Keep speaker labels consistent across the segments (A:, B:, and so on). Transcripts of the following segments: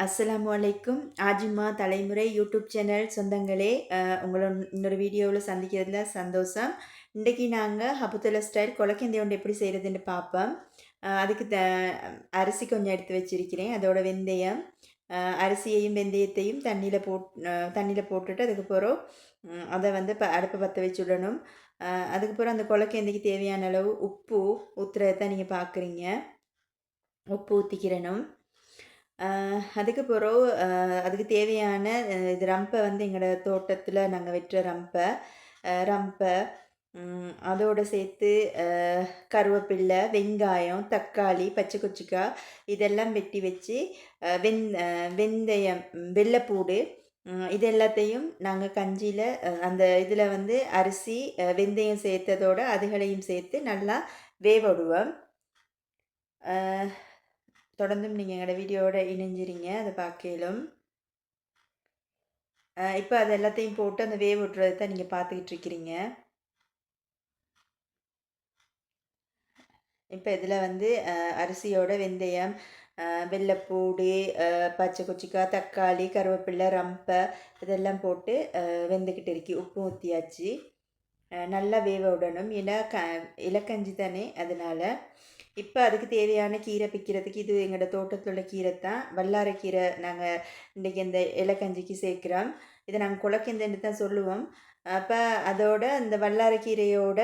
A: அஸ்ஸலாமு அலைக்கும். ஆஜிமா தலைமுறை யூடியூப் சேனல் சொந்தங்களே, உங்கள இன்னொரு வீடியோவில் சந்திக்கிறதுல சந்தோஷம். இன்றைக்கி நாங்கள் ஹபுத்தல ஸ்டைல் கொலக்கேந்தி ஒன்று எப்படி செய்கிறதுன்னு பார்ப்போம். அதுக்கு அரிசி கொஞ்சம் எடுத்து வச்சிருக்கிறேன். அதோட வெந்தயம், அரிசியையும் வெந்தயத்தையும் தண்ணியில் போட்டுட்டு அதுக்கப்புறம் அதை வந்து அடுப்பை பற்ற வச்சு விடணும். அதுக்கப்புறம் அந்த கொலக்கேந்திக்கு தேவையான அளவு உப்பு ஊற்றுறதை நீங்கள் பார்க்குறீங்க. உப்பு ஊற்றிக்கிறணும். அதுக்கு பிறகு அதுக்கு தேவையான இது ரம்பை வந்து எங்களோட தோட்டத்தில் நாங்கள் வெட்டுற ரம்பை அதோடு சேர்த்து கருவேப்பில்லை, வெங்காயம், தக்காளி, பச்சை கொச்சிக்காய் இதெல்லாம் வெட்டி வச்சு வெந்தயம், வெள்ளைப்பூடு இது எல்லாத்தையும் நாங்கள் கஞ்சியில் அந்த இதில் வந்து அரிசி வெந்தயம் சேர்த்ததோடு அதுகளையும் சேர்த்து நல்லா வேவிடுவோம். தொடர்ந்தும் நீங்கள் எங்களோட வீடியோவோட இணைஞ்சிரிங்க, அதை பார்க்கலும். இப்போ அது எல்லாத்தையும் போட்டு அந்த வேவ் விட்டுறது தான் நீங்கள் பார்த்துக்கிட்டு இருக்கிறீங்க. இப்போ இதில் வந்து அரிசியோட வெந்தயம், வெள்ளைப்பூடு, பச்சை கொச்சிக்காய், தக்காளி, கருவேப்பில்லை, ரம்பை இதெல்லாம் போட்டு வெந்துக்கிட்டு இருக்கி. உப்பு ஊற்றியாச்சு. நல்லா வேவ விடணும். ஏன்னா இலக்கஞ்சி தானே, அதனால். இப்போ அதுக்கு தேவையான கீரை பிக்கிறதுக்கு இது எங்களோட தோட்டத்தில் உள்ள கீரை தான். வல்லாரைக்கீரை நாங்கள் இன்றைக்கி இந்த இலக்கஞ்சிக்கு சேர்க்குறோம். இதை நாங்கள் குலக்கேந்தின்னு தான் சொல்லுவோம். அப்போ அதோட இந்த வல்லாரைக்கீரையோட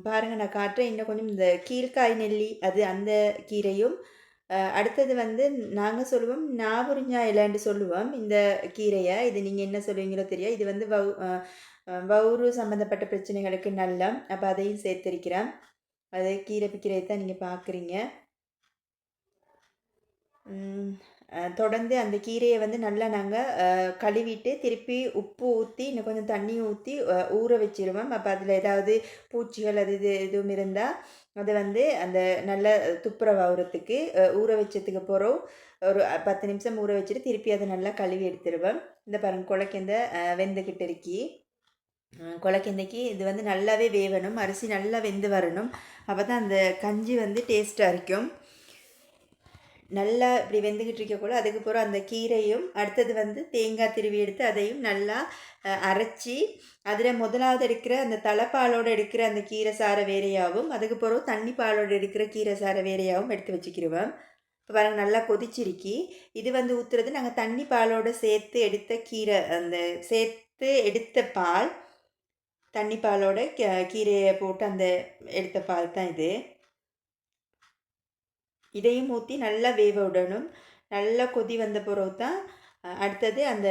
A: பாருங்கள், நான் காட்டுறேன். இன்னும் கொஞ்சம் இந்த கீழ்காய் நெல்லி அந்த கீரையும், அடுத்தது வந்து நாங்கள் சொல்லுவோம் நாவூரிஞ்சா இலைன்னு சொல்லுவோம் இந்த கீரையை. இது நீங்கள் என்ன சொல்லுவீங்களோ தெரியும். இது வந்து வவுறு சம்மந்தப்பட்ட பிரச்சனைகளுக்கு நல்ல. அப்போ அதையும் சேர்த்திருக்கிறேன். அதை கீரை பிக்கிறதை தான் நீங்கள் பார்க்குறீங்க. தொடர்ந்து அந்த கீரையை வந்து நல்லா நாங்கள் கழுவிட்டு திருப்பி உப்பு ஊற்றி இன்னும் கொஞ்சம் தண்ணி ஊற்றி ஊற வச்சிருவோம். அப்போ அதில் ஏதாவது பூச்சிகள் எதுவும் இருந்தால் அதை வந்து அந்த நல்ல துப்புரவாகிறதுக்கு ஊற வச்சதுக்கு அப்புறம் ஒரு 10 நிமிஷம் ஊற வச்சுட்டு திருப்பி அதை நல்லா கழுவி எடுத்துருவேன். இந்த பாருங்கள், குலக்கேந்த வெந்துக்கிட்டு இருக்கி. குலக்கேந்தைக்கு இது வந்து நல்லாவே வேவணும். அரிசி நல்லா வெந்து வரணும். அப்போ தான் அந்த கஞ்சி வந்து டேஸ்ட்டாக இருக்கும். நல்லா இப்படி வெந்துக்கிட்டு இருக்கக்குள்ள அதுக்கப்புறம் அந்த கீரையும் அடுத்தது வந்து தேங்காய் திருவி எடுத்து அதையும் நல்லா அரைச்சி அதில் முதலாவது எடுக்கிற அந்த தலைப்பாலோடு எடுக்கிற அந்த கீரை சாரை வேறையாகவும் அதுக்கப்புறம் தண்ணி பாலோடு எடுக்கிற கீரை சாரை வேறையாகவும் எடுத்து வச்சுக்கிடுவோம். இப்போ பாருங்கள், நல்லா கொதிச்சிருக்கி. இது வந்து ஊற்றுறது நாங்கள் தண்ணி பாலோடு சேர்த்து எடுத்த கீரை, அந்த சேர்த்து எடுத்த பால், தண்ணி பாலோட கீரையை போட்டு அந்த எடுத்த பால் தான் இது. இதையும் ஊற்றி நல்லா வேவ விடணும். நல்லா கொதி வந்த பிறகு தான் அடுத்தது அந்த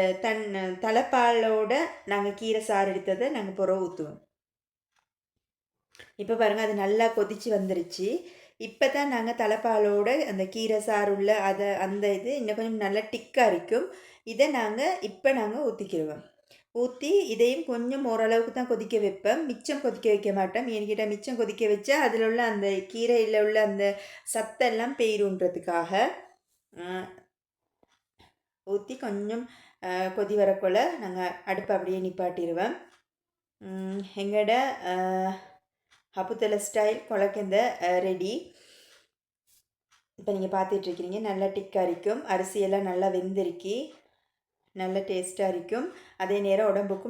A: தலைப்பாலோட நாங்கள் கீரை சாறு எடுத்ததை நாங்கள் பிறகு ஊற்றுவோம். இப்போ பாருங்கள், அது நல்லா கொதித்து வந்துருச்சு. இப்போ தான் நாங்கள் தலைப்பாலோட அந்த கீரை சாறு உள்ள அந்த இது இன்னும் கொஞ்சம் நல்லா டிக்காக இருக்கும். இதை இப்போ நாங்கள் ஊற்றிக்கிடுவோம். ஊற்றி இதையும் கொஞ்சம் ஓரளவுக்கு தான் கொதிக்க வைப்பேன். மிச்சம் கொதிக்க வைக்க மாட்டேன். என்கிட்ட மிச்சம் கொதிக்க வச்சா அதில் உள்ள அந்த கீரையில் உள்ள அந்த சத்தெல்லாம் பெயருன்றதுக்காக ஊற்றி கொஞ்சம் கொதி வரக்குள்ள நாங்கள் அடுப்பை அப்படியே நிப்பாட்டிடுவேன். எங்களோட ஹபுத்தல ஸ்டைல் குலக்கேந்த ரெடி. இப்போ நீங்கள் பார்த்துட்ருக்கிறீங்க. நல்லா டிக்காக இருக்கும். அரிசியெல்லாம் நல்லா வெந்திருக்கி, நல்ல டேஸ்ட்டாக இருக்கும். அதே நேரம் உடம்புக்கும்